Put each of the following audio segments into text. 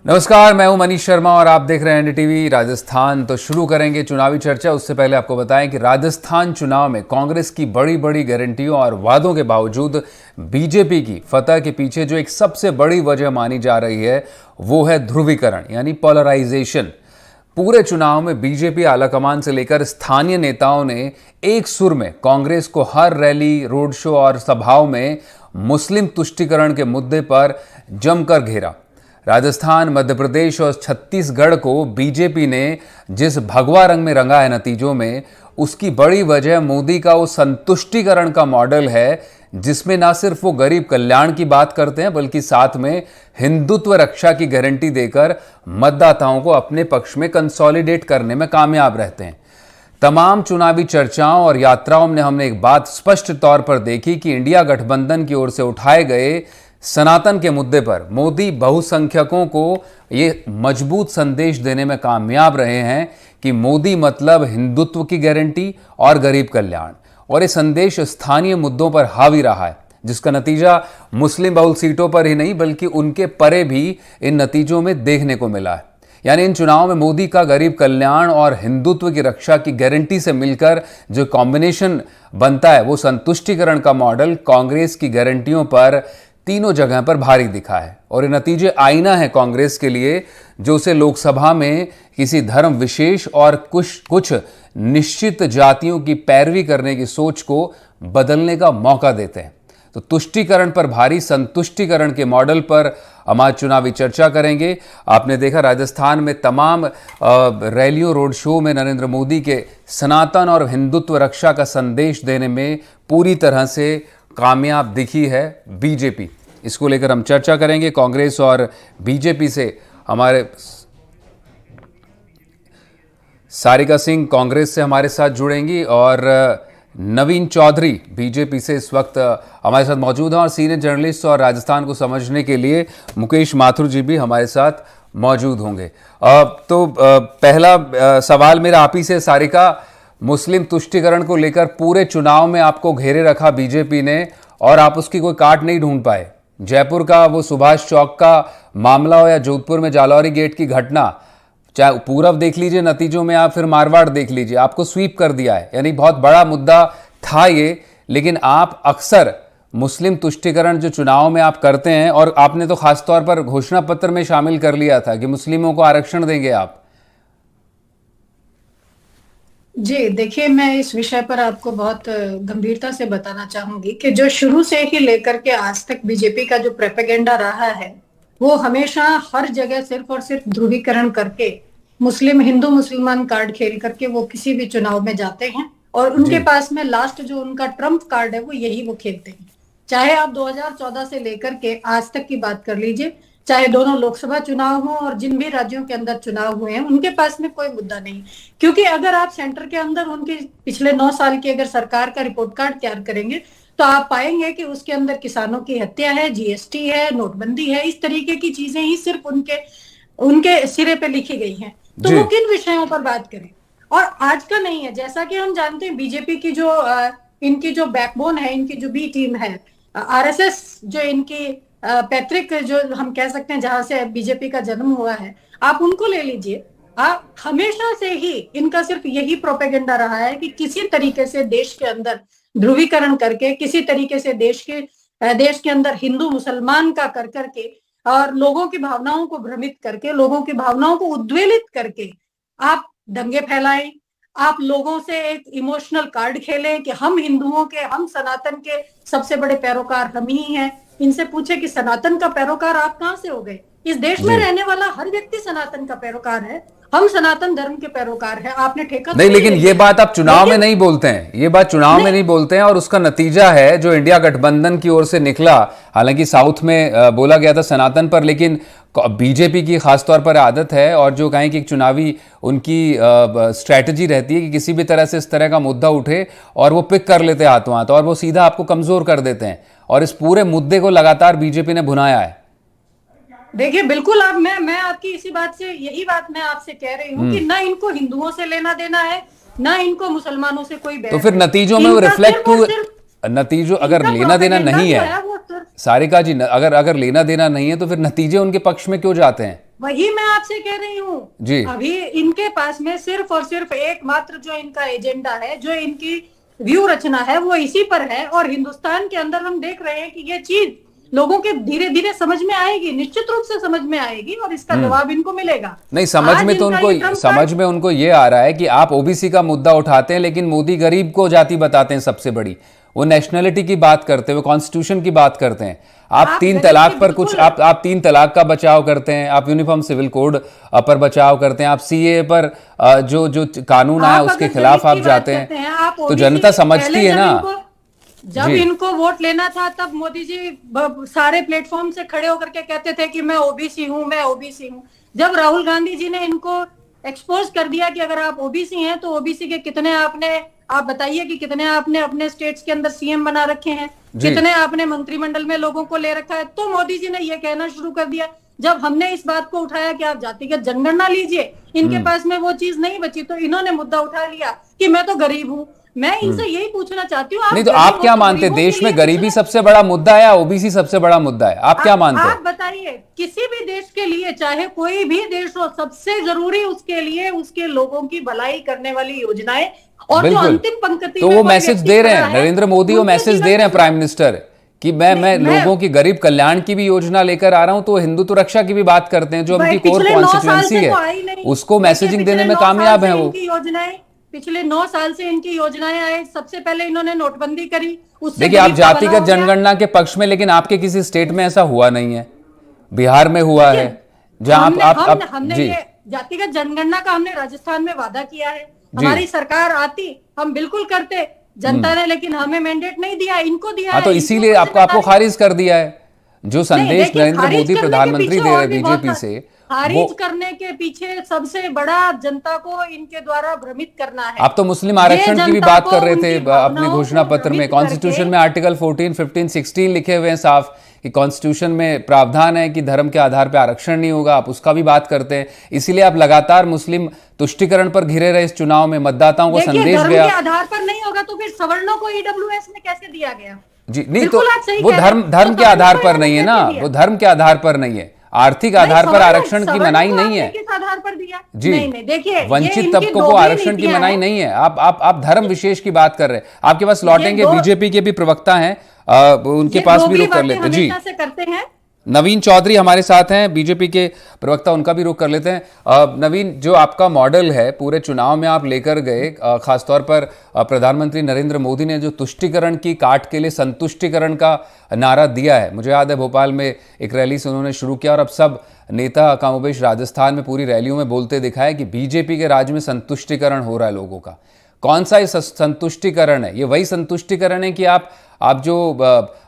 नमस्कार, मैं हूं मनीष शर्मा और आप देख रहे हैं एनडीटीवी राजस्थान। तो शुरू करेंगे चुनावी चर्चा। उससे पहले आपको बताएं कि राजस्थान चुनाव में कांग्रेस की बड़ी बड़ी गारंटियों और वादों के बावजूद बीजेपी की फतह के पीछे जो एक सबसे बड़ी वजह मानी जा रही है वो है ध्रुवीकरण, यानी पोलराइजेशन। पूरे चुनाव में बीजेपी आलाकमान से लेकर स्थानीय नेताओं ने एक सुर में कांग्रेस को हर रैली, रोड शो और सभाओं में मुस्लिम तुष्टीकरण के मुद्दे पर जमकर घेरा। राजस्थान, मध्य प्रदेश और छत्तीसगढ़ को बीजेपी ने जिस भगवा रंग में रंगा है नतीजों में, उसकी बड़ी वजह मोदी का वो संतुष्टिकरण का मॉडल है, जिसमें ना सिर्फ वो गरीब कल्याण की बात करते हैं बल्कि साथ में हिंदुत्व रक्षा की गारंटी देकर मतदाताओं को अपने पक्ष में कंसोलिडेट करने में कामयाब रहते हैं। तमाम चुनावी चर्चाओं और यात्राओं में हमने एक बात स्पष्ट तौर पर देखी कि इंडिया गठबंधन की ओर से उठाए गए सनातन के मुद्दे पर मोदी बहुसंख्यकों को ये मजबूत संदेश देने में कामयाब रहे हैं कि मोदी मतलब हिंदुत्व की गारंटी और गरीब कल्याण। और ये संदेश स्थानीय मुद्दों पर हावी रहा है, जिसका नतीजा मुस्लिम बहुल सीटों पर ही नहीं बल्कि उनके परे भी इन नतीजों में देखने को मिला है। यानी इन चुनाव में मोदी का गरीब कल्याण और हिंदुत्व की रक्षा की गारंटी से मिलकर जो कॉम्बिनेशन बनता है वो संतुष्टिकरण का मॉडल कांग्रेस की गारंटियों पर तीनों जगह पर भारी दिखा है। और ये नतीजे आईना है कांग्रेस के लिए, जो उसे लोकसभा में किसी धर्म विशेष और कुछ निश्चित जातियों की पैरवी करने की सोच को बदलने का मौका देते हैं। तो तुष्टीकरण पर भारी संतुष्टिकरण के मॉडल पर हम आज चुनावी चर्चा करेंगे। आपने देखा राजस्थान में तमाम रैलियों, रोड शो में नरेंद्र मोदी के सनातन और हिंदुत्व रक्षा का संदेश देने में पूरी तरह से कामयाब दिखी है बीजेपी। इसको लेकर हम चर्चा करेंगे। कांग्रेस और बीजेपी से हमारे सारिका सिंह कांग्रेस से हमारे साथ जुड़ेंगी और नवीन चौधरी बीजेपी से इस वक्त हमारे साथ मौजूद हैं, और सीनियर जर्नलिस्ट और राजस्थान को समझने के लिए मुकेश माथुर जी भी हमारे साथ मौजूद होंगे। तो पहला सवाल मेरा आप ही से सारिका, मुस्लिम तुष्टीकरण को लेकर पूरे चुनाव में आपको घेरे रखा बीजेपी ने और आप उसकी कोई काट नहीं ढूंढ पाए। जयपुर का वो सुभाष चौक का मामला हो या जोधपुर में जालौरी गेट की घटना, चाहे पूरब देख लीजिए नतीजों में, आप फिर मारवाड़ देख लीजिए, आपको स्वीप कर दिया है। यानी बहुत बड़ा मुद्दा था ये, लेकिन आप अक्सर मुस्लिम तुष्टीकरण जो चुनाव में आप करते हैं, और आपने तो खासतौर पर घोषणा पत्र में शामिल कर लिया था कि मुस्लिमों को आरक्षण देंगे आप। जी देखिए, मैं इस विषय पर आपको बहुत गंभीरता से बताना चाहूंगी कि जो शुरू से ही लेकर के आज तक बीजेपी का जो प्रोपेगेंडा रहा है वो हमेशा हर जगह सिर्फ और सिर्फ ध्रुवीकरण करके मुस्लिम हिंदू मुसलमान कार्ड खेल करके वो किसी भी चुनाव में जाते हैं, और उनके पास में लास्ट जो उनका ट्रम्प कार्ड है वो यही वो खेलते हैं। चाहे आप 2014 से लेकर के आज तक की बात कर लीजिए, चाहे दोनों लोकसभा चुनाव हो और जिन भी राज्यों के अंदर चुनाव हुए हैं, उनके पास में कोई मुद्दा नहीं। क्योंकि अगर आप सेंटर के अंदर उनके पिछले 9 साल की अगर सरकार का रिपोर्ट कार्ड तैयार करेंगे तो आप पाएंगे कि उसके अंदर किसानों की हत्या है, जीएसटी है, नोटबंदी है, इस तरीके की चीजें ही सिर्फ उनके सिरे पे लिखी गई हैं। तो वो किन विषयों पर बात करें, और आज का नहीं है। जैसा कि हम जानते हैं बीजेपी की जो इनकी जो बैकबोन है, इनकी जो बी टीम है, आरएसएस, जो इनकी पैतृक जो हम कह सकते हैं जहां से बीजेपी का जन्म हुआ है, आप उनको ले लीजिए। आप हमेशा से ही इनका सिर्फ यही प्रोपेगेंडा रहा है कि किसी तरीके से देश के अंदर ध्रुवीकरण करके, किसी तरीके से देश के अंदर हिंदू मुसलमान का कर करके और लोगों की भावनाओं को भ्रमित करके, लोगों की भावनाओं को उद्वेलित करके आप दंगे फैलाएं, आप लोगों से एक इमोशनल कार्ड खेलें कि हम हिंदुओं के, हम सनातन के सबसे बड़े पैरोकार हम ही हैं। इनसे पूछे कि सनातन का पैरोकार आप कहां से हो गए? इस देश में रहने वाला हर व्यक्ति सनातन का पैरोकार है, हम सनातन धर्म के पैरोकार हैं। आपने ठेका नहीं, लेकिन ये बात आप चुनाव में नहीं बोलते हैं, ये बात चुनाव में नहीं बोलते हैं, और उसका नतीजा है जो इंडिया गठबंधन की ओर से निकला। हालांकि साउथ में बोला गया था सनातन पर, लेकिन बीजेपी की खासतौर पर आदत है, और जो कहें कि चुनावी उनकी स्ट्रैटेजी रहती है कि किसी भी तरह से इस तरह का मुद्दा उठे और वो पिक कर लेते हाथों हाथ और वो सीधा आपको कमजोर कर देते हैं, और इस पूरे मुद्दे को लगातार बीजेपी ने भुनाया है। देखिए बिल्कुल, मैं आपकी इसी बात से, यही बात मैं आपसे कह रही हूँ कि ना इनको हिंदुओं से लेना देना है, ना इनको मुसलमानों से कोई बहस। तो फिर नतीजों में वो रिफ्लेक्ट क्यों, नतीजों अगर लेना देना नहीं है, सारिका जी, अगर लेना देना नहीं है तो फिर नतीजे उनके पक्ष में क्यों जाते हैं? वही मैं आपसे कह रही हूँ। जी अभी इनके पास में सिर्फ और सिर्फ एकमात्र जो इनका एजेंडा है, जो इनकी व्यू रचना है, वो इसी पर है। और हिंदुस्तान के अंदर हम देख रहे हैं कि ये चीज लोगों के धीरे धीरे समझ में आएगी, निश्चित रूप से समझ में आएगी, और इसका जवाब इनको मिलेगा। नहीं, समझ आज में तो इनका उनको ये ट्रम्प समझ में उनको ये आ रहा है कि आप ओबीसी का मुद्दा उठाते हैं, लेकिन मोदी गरीब को जाति बताते हैं सबसे बड़ी। वो नेशनलिटी की बात करते हैं, वो कॉन्स्टिट्यूशन की बात करते हैं। आप आप तीन गरीब तलाक के पर कुछ बिल्कुल आप तीन तलाक का बचाव करते हैं, आप यूनिफॉर्म सिविल कोड पर बचाव करते हैं, आप सीए पर जो जो कानून आया आप उसके अगर खिलाफ दलित आप की बात जाते करते हैं, हैं। आप तो ओबीसी जनता पहले समझती है ना। जब जी इनको वोट लेना था, तब मोदी जी सारे प्लेटफॉर्म से खड़े होकर के कहते थे कि मैं ओबीसी हूं, मैं ओबीसी हूं। जब राहुल गांधी जी ने इनको एक्सपोज कर दिया कि अगर आप ओबीसी हैं तो ओबीसी के कितने आप बताइए कि कितने आपने अपने स्टेट्स के अंदर सीएम बना रखे हैं, जी कितने आपने मंत्रिमंडल में लोगों को ले रखा है, तो मोदी जी ने यह कहना शुरू कर दिया। जब हमने इस बात को उठाया कि आप जातिगत जनगणना लीजिए, इनके पास में वो चीज नहीं बची, तो इन्होंने मुद्दा उठा लिया कि मैं तो गरीब हूं। मैं इनसे यही पूछना चाहती हूँ, नहीं, तो आप क्या मानते हैं, देश में गरीबी सबसे बड़ा मुद्दा है या ओबीसी सबसे बड़ा मुद्दा है? आप क्या मानते हैं? आप बताइए, किसी भी देश के लिए, चाहे कोई भी देश हो, सबसे जरूरी उसके लिए उसके लोगों की भलाई करने वाली योजनाएं, और जो बिल्कुल। अंतिम पंक्ति तो में वो कोई मैसेज व्यक्ति दे रहे खड़ा हैं, है, नरेंद्र मोदी वो उनके मैसेज जीवन दे रहे हैं में प्राइम मिनिस्टर कि मैं लोगों की गरीब कल्याण की भी योजना लेकर आ रहा हूं। तो हिंदुत्व रक्षा की भी बात करते हैं, जो उनकी कोर पिछले 9 साल कॉन्स्टिट्यूएंसी से है, तो आई नहीं। उसको देखिए, मैसेजिंग देने पिछले में 9 साल कामयाब से है वो। इनकी योजनाएं, पिछले 9 साल से इनकी योजनाएं आई। सबसे पहले इन्होंने नोटबंदी करी, उससे देखिए, आप गरीब का भला जातिगत हो गया। जनगणना के पक्ष में, लेकिन आपके किसी स्टेट में ऐसा हुआ नहीं है। बिहार में हुआ है, जहां हमने जी ये जातिगत जनगणना का हमने राजस्थान में वादा किया है। जी हमारी सरकार आती, हम बिल्कुल करते। जनता ने लेकिन हमें मैंडेट नहीं दिया, इनको दिया हाँ, है। तो इनको इसीलिए कैसे आपको बताएं? खारिज कर दिया है। जो नहीं, संदेश देखिए, नरेंद्र खारिज मोदी करने के प्रधानमंत्री पीछे दे रहे और भी बहुत बीजेपी से, खारिज वो करने के पीछे सबसे बड़ा जनता को इनके द्वारा भ्रमित करना है। आप तो मुस्लिम ये आरक्षण की भी जनता बात को कर रहे उनकी थे अपने भावनाओं घोषणा को पत्र में। भ्रमित कॉन्स्टिट्यूशन करके में आर्टिकल 14, 15, 16 लिखे हुए हैं साफ कि कॉन्स्टिट्यूशन में प्रावधान है कि धर्म के आधार पर आरक्षण नहीं होगा। आप उसका भी बात करते हैं, इसीलिए आप लगातार मुस्लिम तुष्टिकरण पर घिरे रहे। इस चुनाव में मतदाताओं को देखिए, संदेश धर्म गया। के आधार पर नहीं होगा तो फिर सवर्णों को ईडब्ल्यूएस में कैसे दिया गया? जी नहीं, तो बिल्कुल आप सही वो कह रहे हैं। धर्म तो के आधार सवर्णों को पर नहीं है ना, कैसे दिया? वो धर्म के आधार पर नहीं है, आर्थिक नहीं, आधार पर सवर्णों आरक्षण की सवर्णों मनाही को नहीं आपने है। किस आधार पर दिया? जी नहीं, देखिए, ये वंचित इनकी तबकों को दोगली आरक्षण की नीतियां मनाही हैं। नहीं है। आप धर्म विशेष की बात कर रहे हैं। आपके पास लौटेंगे, दो- बीजेपी के भी प्रवक्ता हैं, उनके ये पास भी दोगली रुक कर बातें लेते हैं। जी, हमेशा से करते हैं। नवीन चौधरी हमारे साथ हैं, बीजेपी के प्रवक्ता, उनका भी रुख कर लेते हैं। नवीन, जो आपका मॉडल है पूरे चुनाव में आप लेकर गए, खासतौर पर प्रधानमंत्री नरेंद्र मोदी ने जो तुष्टिकरण की काट के लिए संतुष्टिकरण का नारा दिया है, मुझे याद है भोपाल में एक रैली से उन्होंने शुरू किया, और अब सब नेता कमोबेश राजस्थान में पूरी रैलियों में बोलते दिखाए कि बीजेपी के राज में संतुष्टिकरण हो रहा है लोगों का। कौन सा ये संतुष्टिकरण है? ये वही संतुष्टिकरण है कि आप जो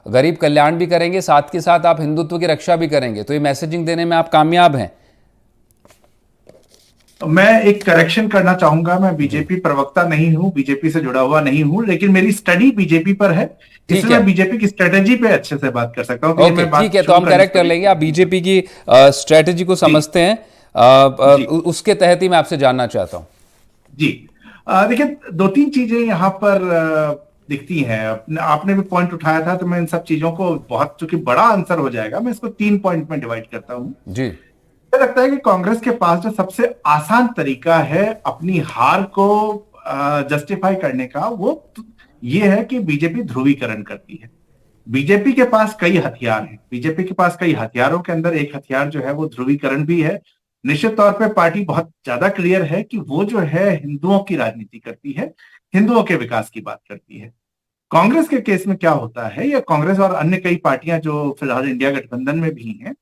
गरीब कल्याण भी करेंगे, साथ के साथ आप हिंदुत्व की रक्षा भी करेंगे, तो ये मैसेजिंग देने में आप कामयाब हैं? मैं एक करेक्शन करना चाहूंगा। मैं बीजेपी प्रवक्ता नहीं हूं, बीजेपी से जुड़ा हुआ नहीं हूं, लेकिन मेरी स्टडी बीजेपी पर है, इसलिए मैं बीजेपी की स्ट्रेटेजी पे अच्छे से बात कर सकता हूं। ओके, ठीक है, तो हम करेक्ट कर लेंगे। आप बीजेपी की स्ट्रेटेजी को समझते हैं, उसके तहत ही मैं आपसे जानना चाहता हूं। जी, देखिए, दो तीन चीजें यहाँ पर दिखती हैं। आपने भी पॉइंट उठाया था, तो मैं इन सब चीजों को, बहुत चूंकि बड़ा आंसर हो जाएगा, मैं इसको 3 पॉइंट में डिवाइड करता हूं। जी, मुझे लगता है कि कांग्रेस के पास जो सबसे आसान तरीका है अपनी हार को जस्टिफाई करने का, वो ये है कि बीजेपी ध्रुवीकरण करती है। बीजेपी के पास कई हथियार हैं, बीजेपी के पास कई हथियारों के अंदर एक हथियार जो है वो ध्रुवीकरण भी है। निश्चित तौर पे पार्टी बहुत ज्यादा क्लियर है कि वो जो है हिंदुओं की राजनीति करती है, हिंदुओं के विकास की बात करती है। कांग्रेस के केस में क्या होता है, या कांग्रेस और अन्य कई पार्टियां जो फिलहाल इंडिया गठबंधन में भी हैं,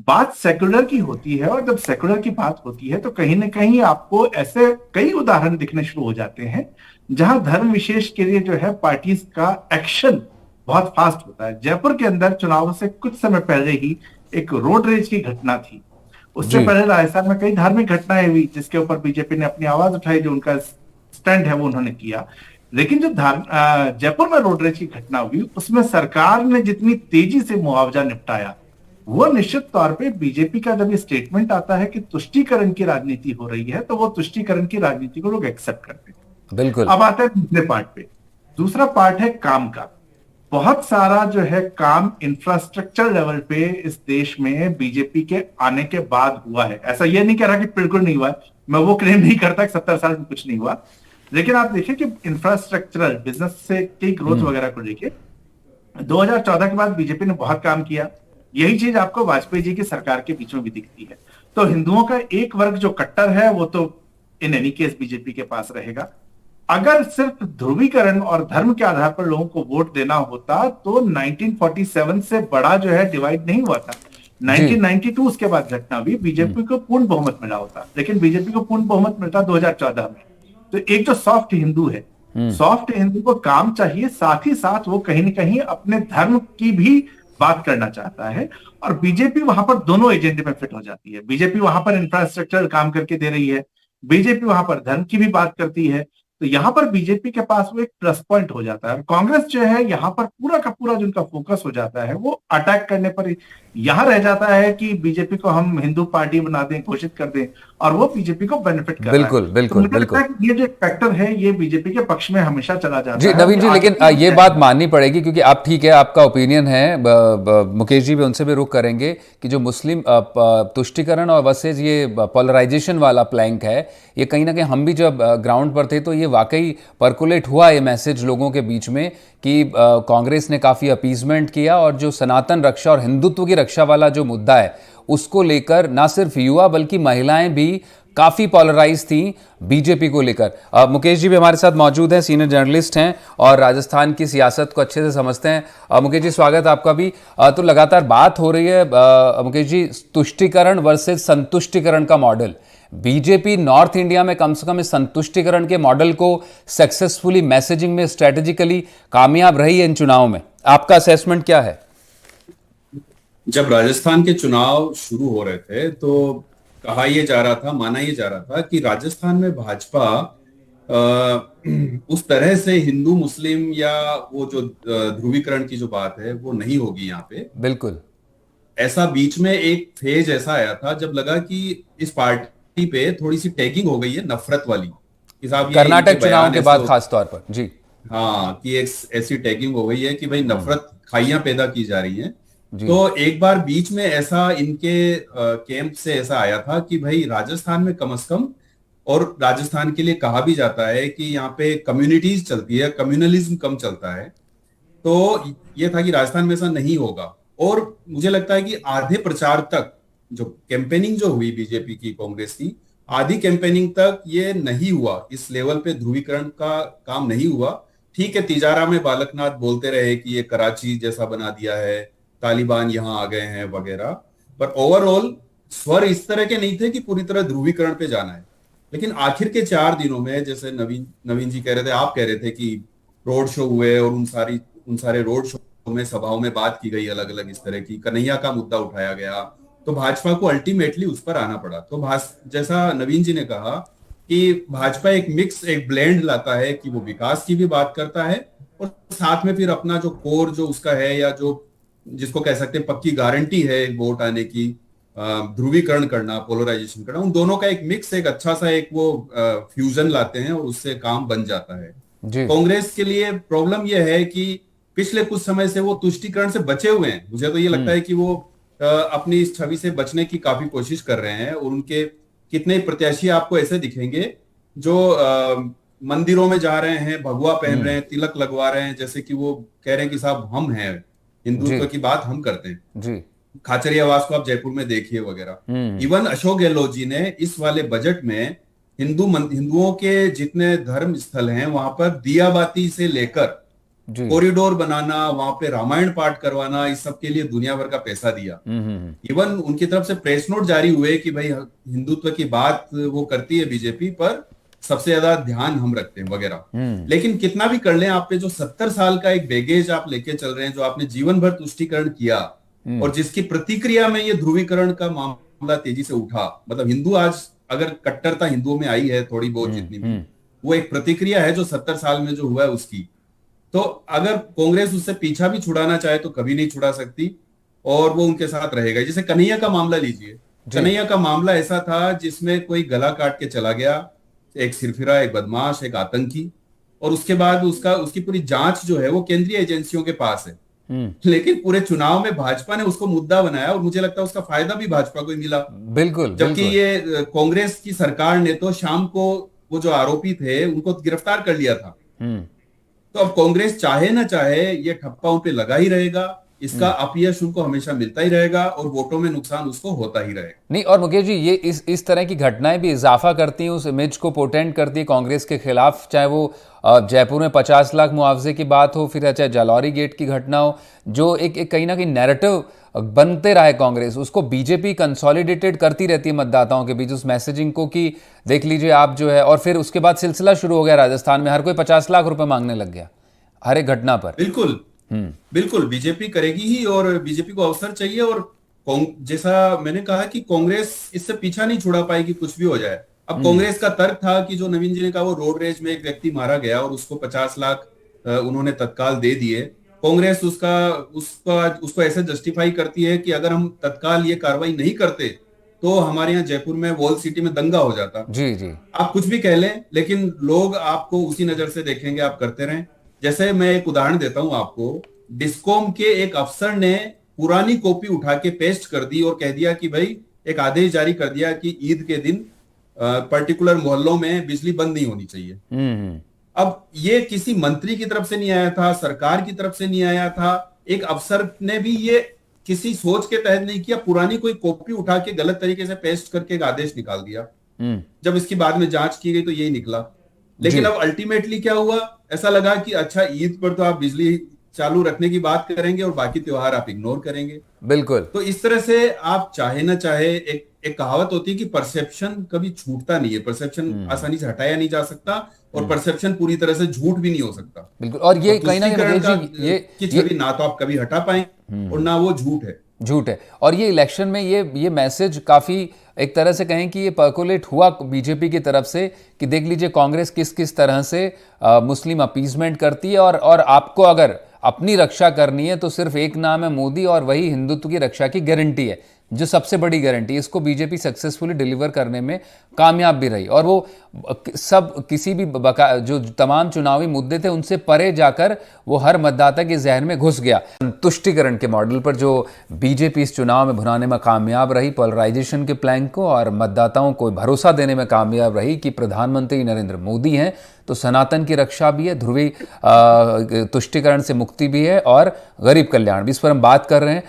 बात सेकुलर की होती है, और जब सेकुलर की बात होती है तो कहीं ना कहीं आपको ऐसे कई उदाहरण दिखने शुरू हो जाते हैं जहां धर्म विशेष के लिए जो है पार्टीज का एक्शन बहुत फास्ट होता है। जयपुर के अंदर चुनाव से कुछ समय पहले ही एक रोड रेज की घटना थी। उससे पहले राजस्थान में कई धार्मिक घटनाएं हुई जिसके ऊपर बीजेपी ने अपनी आवाज उठाई, जो उनका स्टैंड है वो उन्होंने किया। लेकिन जो जयपुर में रोड रेज की घटना हुई, उसमें सरकार ने जितनी तेजी से मुआवजा निपटाया, वो निश्चित तौर पे बीजेपी का जब ये स्टेटमेंट आता है कि तुष्टीकरण की राजनीति हो रही है, तो वो तुष्टीकरण की राजनीति को लोग एक्सेप्ट करते हैं। बिल्कुल। अब आते हैं दूसरे पार्ट पे। दूसरा पार्ट है काम का। बहुत सारा जो है काम इंफ्रास्ट्रक्चर लेवल पे इस देश में बीजेपी के आने के बाद हुआ है। ऐसा ये नहीं कह रहा कि बिल्कुल नहीं हुआ है, मैं वो क्लेम नहीं करता कि 70 साल में कुछ नहीं हुआ, लेकिन आप देखिए कि इंफ्रास्ट्रक्चरल बिजनेस से की ग्रोथ वगैरह को लेके 2014 के बाद बीजेपी ने बहुत काम किया। यही चीज आपको वाजपेयी जी की सरकार के बीच में भी दिखती है। तो हिंदुओं का एक वर्ग जो कट्टर है वो तो इन एनी केस बीजेपी के पास रहेगा। अगर सिर्फ ध्रुवीकरण और धर्म के आधार पर लोगों को वोट देना होता तो 1947 से बड़ा जो है डिवाइड नहीं हुआ था। 1992 उसके बाद घटना हुई, बीजेपी को पूर्ण बहुमत मिला होता, लेकिन बीजेपी को पूर्ण बहुमत मिलता 2014 में। तो एक जो सॉफ्ट हिंदू है, सॉफ्ट हिंदू को काम चाहिए, साथ ही साथ वो कहीं ना कहीं अपने धर्म की भी बात करना चाहता है, और बीजेपी वहां पर दोनों एजेंडे में फिट हो जाती है। बीजेपी वहां पर इंफ्रास्ट्रक्चर काम करके दे रही है, बीजेपी वहां पर धर्म की भी बात करती है, तो यहां पर बीजेपी के पास वो एक प्लस पॉइंट हो जाता है। और कांग्रेस जो है यहाँ पर पूरा का पूरा जो उनका फोकस हो जाता है वो अटैक करने पर यहां रह जाता है कि बीजेपी को हम हिंदू पार्टी बना दें, घोषित कर दें, और वो बीजेपी को बेनिफिट कर बिल्कुल रहा है। बिल्कुल तो मुझे लगता बिल्कुल। है कि ये जो फैक्टर है ये बीजेपी के पक्ष में हमेशा चला जाता जी है। नवीन जी, लेकिन ये बात माननी पड़ेगी क्योंकि आप ठीक है, आपका ओपिनियन है, मुकेश जी भी उनसे भी रुख करेंगे कि जो मुस्लिम तुष्टिकरण और वर्सेज ये पोलराइजेशन वाला प्लैंक है, ये कहीं ना कहीं हम भी जब ग्राउंड पर थे तो ये वाकई परकुलेट हुआ ये मैसेज लोगों के बीच में कि कांग्रेस ने काफ़ी अपीजमेंट किया, और जो सनातन रक्षा और हिंदुत्व की रक्षा वाला जो मुद्दा है उसको लेकर ना सिर्फ युवा बल्कि महिलाएं भी काफ़ी पॉलराइज थी बीजेपी को लेकर। मुकेश जी भी हमारे साथ मौजूद हैं, सीनियर जर्नलिस्ट हैं और राजस्थान की सियासत को अच्छे से समझते हैं। मुकेश जी, स्वागत है आपका भी। तो लगातार बात हो रही है मुकेश जी, तुष्टिकरण वर्सेस संतुष्टिकरण का मॉडल। बीजेपी नॉर्थ इंडिया में कम से कम इस संतुष्टिकरण के मॉडल को सक्सेसफुली मैसेजिंग में स्ट्रेटेजिकली कामयाब रही है इन चुनाव में, आपका असेसमेंट क्या है? जब राजस्थान के चुनाव शुरू हो रहे थे तो कहा यह जा रहा था, माना यह जा रहा था कि राजस्थान में भाजपा उस तरह से हिंदू मुस्लिम या वो जो ध्रुवीकरण की जो बात है वो नहीं होगी यहाँ पे। बिल्कुल ऐसा बीच में एक फेज ऐसा आया था जब लगा कि इस पार्टी पे थोड़ी सी टैगिंग हो गई है नफरत वाली, कि साहब कर्नाटक चुनाव के बाद खास तौर पर। जी हाँ, कि एक ऐसी टैगिंग हो गई है कि भाई नफरत खाइयां पैदा की जा रही हैं। तो एक बार बीच में ऐसा इनके कैंप से ऐसा आया था कि भाई राजस्थान में कम से कम, और राजस्थान के लिए कहा भी जाता है कि यहाँ पे कम्युनिटीज चलती है, कम्युनलिज्म कम चलता है, तो ये था कि राजस्थान में ऐसा नहीं होगा। और मुझे लगता है कि आधे प्रचार तक जो कैंपेनिंग जो हुई बीजेपी की, कांग्रेस की, आधी कैंपेनिंग तक ये नहीं हुआ, इस लेवल पे ध्रुवीकरण का काम नहीं हुआ। ठीक है, तिजारा में बालकनाथ बोलते रहे कि ये कराची जैसा बना दिया है, तालिबान यहां आ गए हैं वगैरह, पर ओवरऑल स्वर इस तरह के नहीं थे कि पूरी तरह ध्रुवीकरण पे जाना है। लेकिन आखिर के 4 दिनों में, जैसे नवीन जी कह रहे थे, आप कह रहे थे कि रोड शो हुए और उन सारे रोड शो में, सभाओं में बात की गई अलग अलग इस तरह की, कन्हैया का मुद्दा उठाया गया, तो भाजपा को अल्टीमेटली उस पर आना पड़ा। तो जैसा नवीन जी ने कहा कि भाजपा एक मिक्स, एक ब्लेंड लाता है कि वो विकास की भी बात करता है और साथ में फिर अपना जो कोर जो उसका है, या जो जिसको कह सकते हैं पक्की गारंटी है वोट आने की, ध्रुवीकरण करना, पोलराइजेशन करना, उन दोनों का एक मिक्स, एक अच्छा सा एक वो फ्यूजन लाते हैं और उससे काम बन जाता है। कांग्रेस के लिए प्रॉब्लम यह है कि पिछले कुछ समय से वो तुष्टीकरण से बचे हुए हैं। मुझे तो ये लगता है कि वो अपनी इस छवि से बचने की काफी कोशिश कर रहे हैं, और उनके कितने प्रत्याशी आपको ऐसे दिखेंगे जो मंदिरों में जा रहे हैं, भगवा पहन रहे हैं, तिलक लगवा रहे हैं, जैसे कि वो कह रहे हैं कि साहब हम हैं, हिंदुत्व की बात हम करते हैं जी। खाचरियावास को आप जयपुर में देखिए वगैरह। इवन अशोक गहलोत जी ने इस वाले बजट में हिंदुओं के जितने धर्म स्थल हैं वहां पर दियाबाती से लेकर कॉरिडोर बनाना, वहां पे रामायण पाठ करवाना, इस सब के लिए दुनिया भर का पैसा दिया। इवन उनकी तरफ से प्रेस नोट जारी हुए कि भाई हिंदुत्व की बात वो करती है बीजेपी, पर सबसे ज्यादा ध्यान हम रखते हैं वगैरह। लेकिन कितना भी कर लें, आप पे जो 70 साल का एक बैगेज आप लेके चल रहे हैं, जो आपने जीवन भर तुष्टीकरण किया और जिसकी प्रतिक्रिया में ये ध्रुवीकरण का मामला तेजी से उठा, मतलब हिंदू आज अगर कट्टरता हिंदुओं में आई है थोड़ी बहुत जितनी भी, वो एक प्रतिक्रिया है जो 70 साल में जो हुआ है उसकी। तो अगर कांग्रेस उससे पीछा भी छुड़ाना चाहे तो कभी नहीं छुड़ा सकती, और वो उनके साथ रहेगा। जैसे कन्हैया का मामला लीजिए, कन्हैया का मामला ऐसा था जिसमें कोई गला काट के चला गया, एक सिरफिरा, एक बदमाश, एक आतंकी, और उसके बाद उसकी पूरी जांच जो है वो केंद्रीय एजेंसियों के पास है। लेकिन पूरे चुनाव में भाजपा ने उसको मुद्दा बनाया और मुझे लगता है उसका फायदा भी भाजपा को ही मिला। बिल्कुल, जबकि ये कांग्रेस की सरकार ने तो शाम को वो जो आरोपी थे उनको गिरफ्तार कर लिया था। तो अब कांग्रेस चाहे ना चाहे ये ठप्पा उन पे लगा ही रहेगा, इसका अपयश उनको हमेशा मिलता ही रहेगा और वोटों में नुकसान उसको होता ही रहेगा। नहीं, और मुकेश जी, ये इस तरह की घटनाएं भी इजाफा करती हैं, उस इमेज को पोटेंट करती है कांग्रेस के खिलाफ, चाहे वो जयपुर में 50 लाख मुआवजे की बात हो, फिर चाहे जालौरी गेट की घटना हो, जो एक कहीं ना कहीं नैरेटिव बनते रहा है कांग्रेस, उसको बीजेपी कंसोलिडेटेड करती रहती है मतदाताओं के बीच उस मैसेजिंग को कि देख लीजिए आप जो है, और फिर उसके बाद सिलसिला शुरू हो गया राजस्थान में, हर कोई 50 लाख रुपए मांगने लग गया हर एक घटना पर। बिल्कुल बिल्कुल बीजेपी करेगी ही, और बीजेपी को अवसर चाहिए। और जैसा मैंने कहा कि कांग्रेस इससे पीछा नहीं छुड़ा पाएगी कुछ भी हो जाए। अब कांग्रेस का तर्क था कि जो नवीन जी ने कहा वो रोड रेज में एक व्यक्ति मारा गया और उसको 50 लाख उन्होंने तत्काल दे दिए। कांग्रेस उसको ऐसे जस्टिफाई करती है कि अगर हम तत्काल ये कार्रवाई नहीं करते तो हमारे यहाँ जयपुर में वॉल सिटी में दंगा हो जाता। जी जी, आप कुछ भी कह लें लेकिन लोग आपको उसी नजर से देखेंगे, आप करते रहें। जैसे मैं एक उदाहरण देता हूं आपको, डिस्कॉम के एक अफसर ने पुरानी कॉपी उठा के पेस्ट कर दी और कह दिया कि भाई एक आदेश जारी कर दिया कि ईद के दिन पर्टिकुलर मोहल्लों में बिजली बंद नहीं होनी चाहिए। अब ये किसी मंत्री की तरफ से नहीं आया था, सरकार की तरफ से नहीं आया था, एक अफसर ने भी ये किसी सोच के तहत नहीं किया, पुरानी कोई कॉपी उठा के गलत तरीके से पेस्ट करके एक आदेश निकाल दिया। जब इसकी बाद में जांच की गई तो यही निकला। लेकिन अब अल्टीमेटली क्या हुआ, ऐसा लगा कि अच्छा ईद पर तो आप बिजली चालू रखने की बात करेंगे और बाकी त्योहार आप इग्नोर करेंगे। बिल्कुल। तो इस तरह से आप चाहे ना चाहे, एक कहावत होती है कि परसेप्शन कभी छूटता नहीं है, परसेप्शन आसानी से हटाया नहीं जा सकता और परसेप्शन पूरी तरह से झूठ भी नहीं हो सकता। बिल्कुल, और ये कहीं ना कहीं ये छवि ना तो आप कभी हटा पाए और ना वो झूठ है। और ये इलेक्शन में ये मैसेज काफी एक तरह से कहें कि ये पर्कुलेट हुआ बीजेपी की तरफ से कि देख लीजिए कांग्रेस किस किस तरह से मुस्लिम अपीजमेंट करती है, और आपको अगर अपनी रक्षा करनी है तो सिर्फ एक नाम है मोदी, और वही हिंदुत्व की रक्षा की गारंटी है, जो सबसे बड़ी गारंटी। इसको बीजेपी सक्सेसफुली डिलीवर करने में कामयाब भी रही, और वो सब किसी भी जो तमाम चुनावी मुद्दे थे उनसे परे जाकर वो हर मतदाता के जहन में घुस गया। तुष्टिकरण के मॉडल पर जो बीजेपी इस चुनाव में भुनाने में कामयाब रही, पोलराइजेशन के प्लैंक को, और मतदाताओं को भरोसा देने में कामयाब रही कि प्रधानमंत्री नरेंद्र मोदी हैं तो सनातन की रक्षा भी है, ध्रुवी तुष्टिकरण से मुक्ति भी है, और गरीब कल्याण भी। इस पर हम बात कर रहे हैं।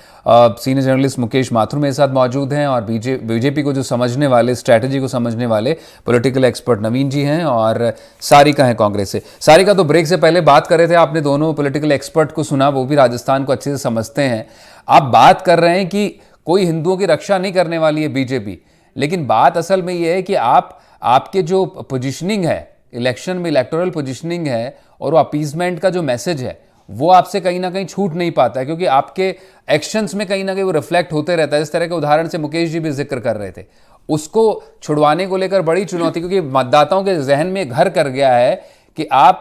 सीनियर जर्नलिस्ट मुकेश माथुर मेरे साथ मौजूद हैं, और बीजेपी को जो समझने वाले, स्ट्रैटेजी को समझने वाले पॉलिटिकल एक्सपर्ट नवीन जी हैं, और सारिका हैं कांग्रेस से। सारिका, तो ब्रेक से पहले बात कर रहे थे, आपने दोनों पॉलिटिकल एक्सपर्ट को सुना, वो भी राजस्थान को अच्छे से समझते हैं। आप बात कर रहे हैं कि कोई हिंदुओं की रक्षा नहीं करने वाली है बीजेपी, लेकिन बात असल में ये है कि आपके जो पोजिशनिंग है इलेक्शन में, इलेक्टोरल पोजिशनिंग है, और वो अपीजमेंट का जो मैसेज है वो आपसे कहीं ना कहीं छूट नहीं पाता है, क्योंकि आपके एक्शंस में कहीं ना कहीं वो रिफ्लेक्ट होते रहता है। इस तरह के उदाहरण से मुकेश जी भी जिक्र कर रहे थे, उसको छुड़वाने को लेकर बड़ी चुनौती, क्योंकि मतदाताओं के जहन में घर कर गया है कि आप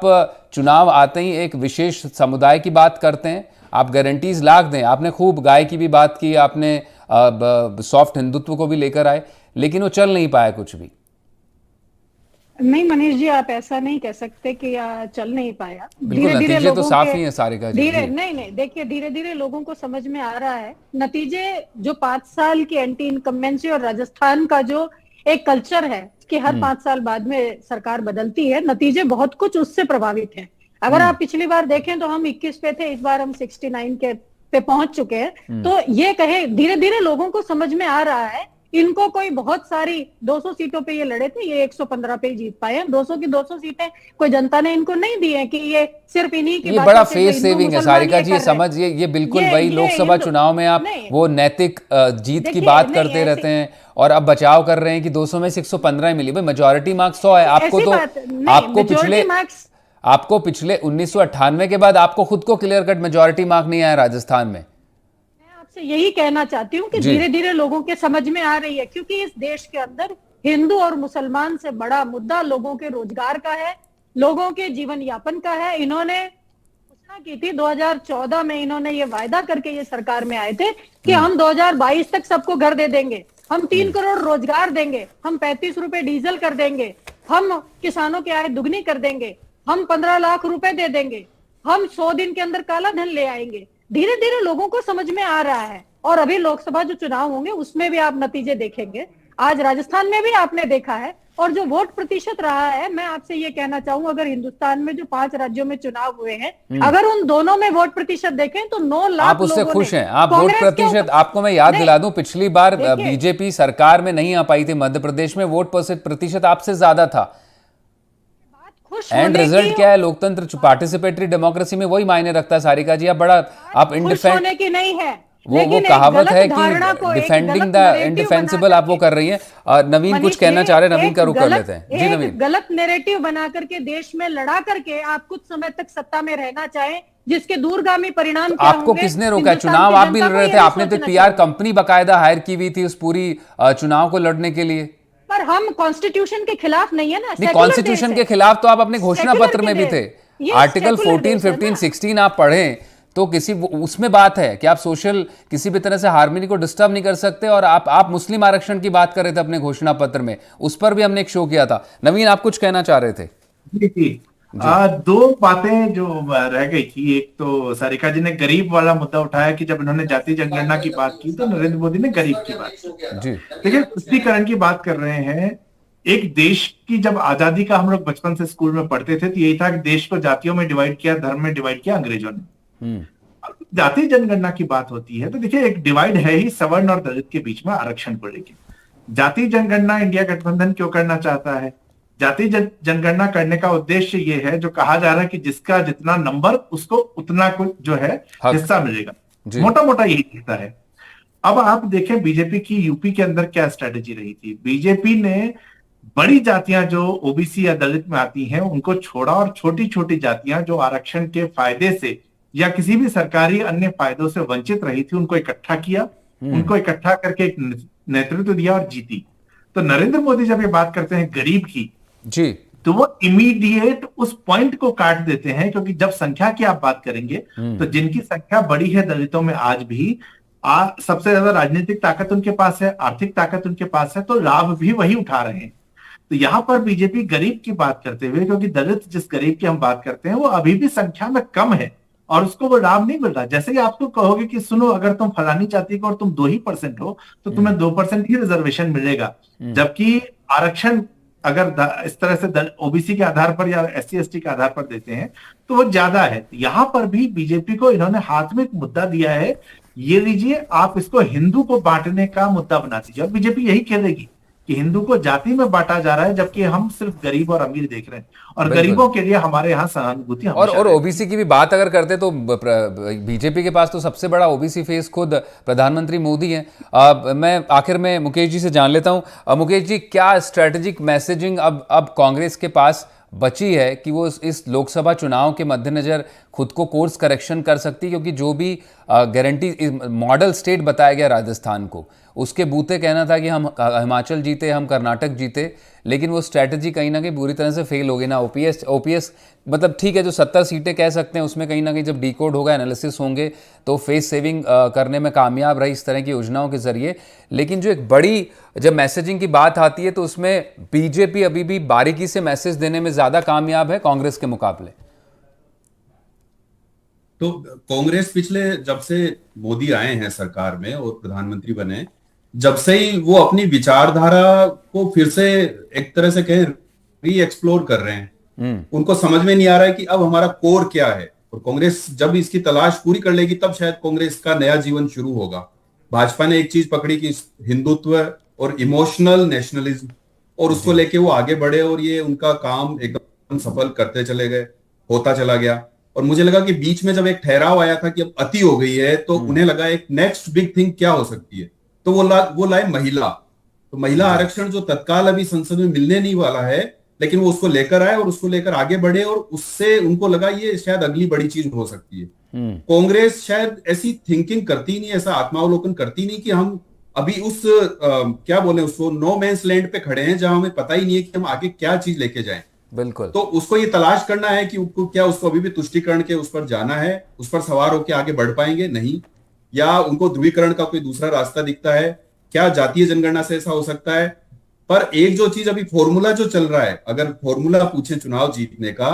चुनाव आते ही एक विशेष समुदाय की बात करते हैं, आप गारंटीज लाख दें। आपने खूब गाय की भी बात की, आपने सॉफ्ट हिंदुत्व को भी लेकर आए, लेकिन वो चल नहीं पाया कुछ भी। नहीं मनीष जी, आप ऐसा नहीं कह सकते कि चल नहीं पाया। धीरे धीरे लोगों तो साफ ही है सारिका जी। नहीं देखिए, धीरे धीरे लोगों को समझ में आ रहा है। नतीजे जो 5 साल की एंटी इनकम्बेंसी और राजस्थान का जो एक कल्चर है कि हर 5 साल बाद में सरकार बदलती है, नतीजे बहुत कुछ उससे प्रभावित है। अगर आप पिछली बार देखें तो हम 21 पे थे, इस बार हम 69 के पे पहुंच चुके हैं। तो ये कहे धीरे धीरे लोगों को समझ में आ रहा है। इनको कोई बहुत सारी 200 सीटों पे ये लड़े थे, ये 115 पे जीत पाए हैं। 200 की 200 सीटें कोई जनता ने इनको नहीं दी है कि ये सिर्फ इन्हीं की ये बड़ा फेस सेविंग है सारिका जी, समझिए ये बिल्कुल वही लोकसभा चुनाव में आप वो नैतिक जीत की बात करते रहते हैं, और अब बचाव कर रहे हैं कि 200 में से 115 मिली। भाई मेजोरिटी मार्क्स 100 है आपको, तो आपको पिछले 1998 के बाद आपको खुद को क्लियर कट मेजोरिटी मार्क नहीं आया राजस्थान में। से यही कहना चाहती हूँ कि धीरे धीरे लोगों के समझ में आ रही है, क्योंकि इस देश के अंदर हिंदू और मुसलमान से बड़ा मुद्दा लोगों के रोजगार का है, लोगों के जीवन यापन का है। इन्होंने घोषणा की थी 2014 में, इन्होंने ये वायदा करके ये सरकार में आए थे कि हम 2022 तक सबको घर दे देंगे, हम 3 करोड़ रोजगार देंगे, हम 35 रुपए डीजल कर देंगे, हम किसानों की आय दुगनी कर देंगे। हम 15 लाख रुपए दे देंगे, हम 100 दिन के अंदर काला धन ले आएंगे। धीरे धीरे लोगों को समझ में आ रहा है, और अभी लोकसभा जो चुनाव होंगे उसमें भी आप नतीजे देखेंगे। आज राजस्थान में भी आपने देखा है, और जो वोट प्रतिशत रहा है, मैं आपसे ये कहना चाहूंगा, अगर हिंदुस्तान में जो 5 राज्यों में चुनाव हुए हैं, अगर उन दोनों में वोट प्रतिशत देखें तो 9 लाख आप उससे लोगों खुश ने हैं? आप वोट कांग्रेस के प्रतिशत, ऊपर- आपको मैं याद नहीं, दिला दूं, पिछली बार देखिए, बीजेपी सरकार में नहीं आ पाई थी मध्य प्रदेश में, वोट प्रतिशत आपसे ज्यादा था। खुश एंड होने रिजल्ट की क्या है? लोकतंत्र, पार्टिसिपेटरी डेमोक्रेसी में वही मायने रखता है सारिका जी। आप बड़ा, आप खुश इंडिफेंड, होने की नहीं है, वो लेकिन एक कहावत गलत है धारणा को, कि एक डिफेंडिंग गलत द narrative इंडिफेंसिबल बना आप वो कर रही हैं। नवीन कुछ मनीष कहना जी, चाह रहे हैं, नवीन एक का रुख कर गलत- लेते हैं जी। एक नवीन, गलत नैरेटिव बना करके देश में लड़ा करके आप कुछ समय तक सत्ता में रहना चाहें, जिसके दूरगामी परिणाम क्या आपको होंगे, किसने रोका? हिंदुस्तान चुनाव की आप भी जनता लड़ को रहे ये थे, भी आपने तो सोचना पीआर चाहिए। कंपनी बकायदा हायर की हुई थी उस पूरी चुनाव को लड़ने के लिए। पर हम कॉन्स्टिट्यूशन के खिलाफ नहीं है ना, नहीं, सेक्युलर कॉन्स्टिट्यूशन देश के है। खिलाफ तो आप अपने घोषणा सेक्युलर पत्र के में भी देश। थे। ये आर्टिकल सेक्युलर 14, देश है 15, ना। 16 आप पढ़ें तो उसमें बात है कि आप सोशल किसी भी तरह से हार्मनी को डिस्टर्ब नहीं कर सकते। और आप मुस्लिम आरक्षण की बात कर रहे थे अपने घोषणा पत्र में, उस पर भी हमने एक शो किया था। नवीन, आप कुछ कहना चाह रहे थे? जी जी। दो बातें जो रह गई थी, एक तो सारिका जी ने गरीब वाला मुद्दा उठाया कि जब इन्होंने जाति जनगणना की बात की तो नरेंद्र मोदी ने गरीब की बात की। जी, देखिए, तुष्टीकरण की बात कर रहे हैं। एक देश की जब आजादी का हम लोग बचपन से स्कूल में पढ़ते थे तो यही था कि देश को जातियों में डिवाइड किया, धर्म में डिवाइड किया अंग्रेजों ने। अब जाति जनगणना की बात होती है तो देखिए, एक डिवाइड है ही सवर्ण और दलित के बीच में आरक्षण को लेकर। जाति जनगणना इंडिया गठबंधन क्यों करना चाहता है? जाति जनगणना करने का उद्देश्य ये है, जो कहा जा रहा है कि जिसका जितना नंबर उसको उतना कुछ जो है हक। हिस्सा मिलेगा, जी। मोटा मोटा यही दिखता है। अब आप देखें बीजेपी की यूपी के अंदर क्या स्ट्रेटेजी रही थी। बीजेपी ने बड़ी जातियां जो ओबीसी या दलित में आती हैं उनको छोड़ा, और छोटी छोटी जातियां जो आरक्षण के फायदे से या किसी भी सरकारी अन्य फायदों से वंचित रही थी उनको इकट्ठा किया, उनको इकट्ठा करके एक नेतृत्व दिया और जीती। तो नरेंद्र मोदी जब ये बात करते हैं गरीब की, जी, तो वो इमीडिएट उस पॉइंट को काट देते हैं, क्योंकि जब संख्या की आप बात करेंगे तो जिनकी संख्या बड़ी है दलितों में आज भी, सबसे ज्यादा राजनीतिक ताकत उनके पास है, आर्थिक ताकत उनके पास है, तो लाभ भी वही उठा रहे हैं। तो यहां पर बीजेपी गरीब की बात करते हुए, क्योंकि दलित जिस गरीब की हम बात करते हैं वो अभी भी संख्या में कम है और उसको वो लाभ नहीं मिल रहा। जैसे कि आपको कहोगे कि सुनो, अगर तुम फलानी जाति को और तुम 2% हो तो तुम्हें 2% ही रिजर्वेशन मिलेगा, जबकि आरक्षण अगर इस तरह से ओबीसी के आधार पर या एससी एसटी के आधार पर देते हैं तो वो ज्यादा है। यहां पर भी बीजेपी को इन्होंने हाथ में एक मुद्दा दिया है, ये लीजिए, आप इसको हिंदू को बांटने का मुद्दा बना दीजिए। और बीजेपी यही खेलेगी कि हिंदू को जाति में बांटा जा रहा है, जबकि हम सिर्फ गरीब और अमीर देख रहे हैं, और गरीबों के लिए हमारे यहाँ सहानुभूति और ओबीसी की भी बात अगर करते तो बीजेपी के पास तो सबसे बड़ा ओबीसी फेस खुद प्रधानमंत्री मोदी हैं। मैं आखिर में मुकेश जी से जान लेता हूं। मुकेश जी, क्या स्ट्रेटेजिक मैसेजिंग अब कांग्रेस के पास बची है कि वो इस लोकसभा चुनाव के मद्देनजर खुद को कोर्स करेक्शन कर सकती है? क्योंकि जो भी गारंटी मॉडल स्टेट बताया गया राजस्थान को, उसके बूते कहना था कि हम हिमाचल जीते, हम कर्नाटक जीते, लेकिन वो स्ट्रैटेजी कहीं ना कहीं पूरी तरह से फेल हो गई ना। ओपीएस मतलब ठीक है, जो 70 सीटें कह सकते हैं उसमें कहीं ना कहीं जब डिकोड होगा, एनालिसिस होंगे, तो फेस सेविंग करने में कामयाब रही इस तरह की योजनाओं के जरिए। लेकिन जो एक बड़ी जब मैसेजिंग की बात आती है तो उसमें बीजेपी अभी भी बारीकी से मैसेज देने में ज्यादा कामयाब है कांग्रेस के मुकाबले। तो कांग्रेस पिछले जब से मोदी आए हैं सरकार में और प्रधानमंत्री बने, जब से ही वो अपनी विचारधारा को फिर से एक तरह से कहें री एक्सप्लोर कर रहे हैं। उनको समझ में नहीं आ रहा है कि अब हमारा कोर क्या है, और कांग्रेस जब इसकी तलाश पूरी कर लेगी तब शायद कांग्रेस का नया जीवन शुरू होगा। भाजपा ने एक चीज पकड़ी कि हिंदुत्व और इमोशनल नेशनलिज्म, और उसको लेके वो आगे बढ़े, और ये उनका काम एकदम सफल करते चले गए, होता चला गया। और मुझे लगा कि बीच में जब एक ठहराव आया था कि अब अति हो गई है, तो उन्हें लगा एक नेक्स्ट बिग थिंग क्या हो सकती है, तो वो लाए महिला। तो महिला आरक्षण जो तत्काल अभी संसद में मिलने नहीं वाला है, लेकिन वो उसको लेकर आए और उसको लेकर आगे बढ़े, और उससे उनको लगा ये शायद अगली बड़ी चीज हो सकती है। कांग्रेस शायद ऐसी थिंकिंग करती नहीं, ऐसा आत्मावलोकन करती नहीं कि हम अभी उस क्या बोले उसको, नो मैंस लैंड पे खड़े हैं जहां हमें पता ही नहीं है कि हम आगे क्या चीज लेके जाएं। बिल्कुल। तो उसको ये तलाश करना है कि उसको अभी भी तुष्टीकरण के उस पर जाना है, उस पर सवार होकर आगे बढ़ पाएंगे नहीं, या उनको ध्रुवीकरण का कोई दूसरा रास्ता दिखता है, क्या जातीय जनगणना से ऐसा हो सकता है। पर एक जो चीज अभी फॉर्मूला जो चल रहा है, अगर फॉर्मूला पूछे चुनाव जीतने का,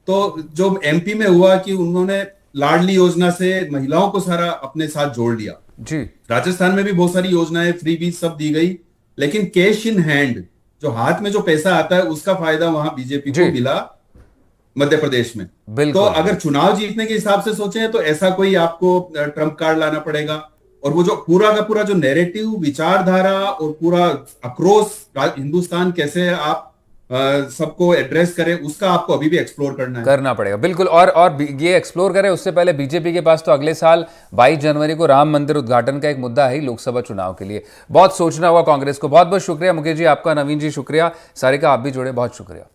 तो जो एमपी में हुआ कि उन्होंने लाडली योजना से महिलाओं को सारा अपने साथ जोड़ लिया जी। राजस्थान में भी बहुत सारी योजनाएं फ्री बीज सब दी गई, लेकिन कैश इन हैंड जो हाथ में जो पैसा आता है उसका फायदा वहां बीजेपी को मिला मध्य प्रदेश में। तो अगर चुनाव जीतने के हिसाब से सोचें तो ऐसा कोई आपको ट्रम्प कार्ड लाना पड़ेगा, और वो जो पूरा का पूरा जो नैरेटिव, विचारधारा और पूरा आक्रोश हिंदुस्तान कैसे आप सबको एड्रेस करें, उसका आपको अभी भी एक्सप्लोर करना पड़ेगा। बिल्कुल। और ये एक्सप्लोर करें उससे पहले बीजेपी के पास तो अगले साल 22 जनवरी को राम मंदिर उद्घाटन का एक मुद्दा है लोकसभा चुनाव के लिए। बहुत सोचना होगा कांग्रेस को। बहुत बहुत शुक्रिया मुकेश जी आपका, नवीन जी शुक्रिया, सारिका आप भी जुड़े, बहुत शुक्रिया।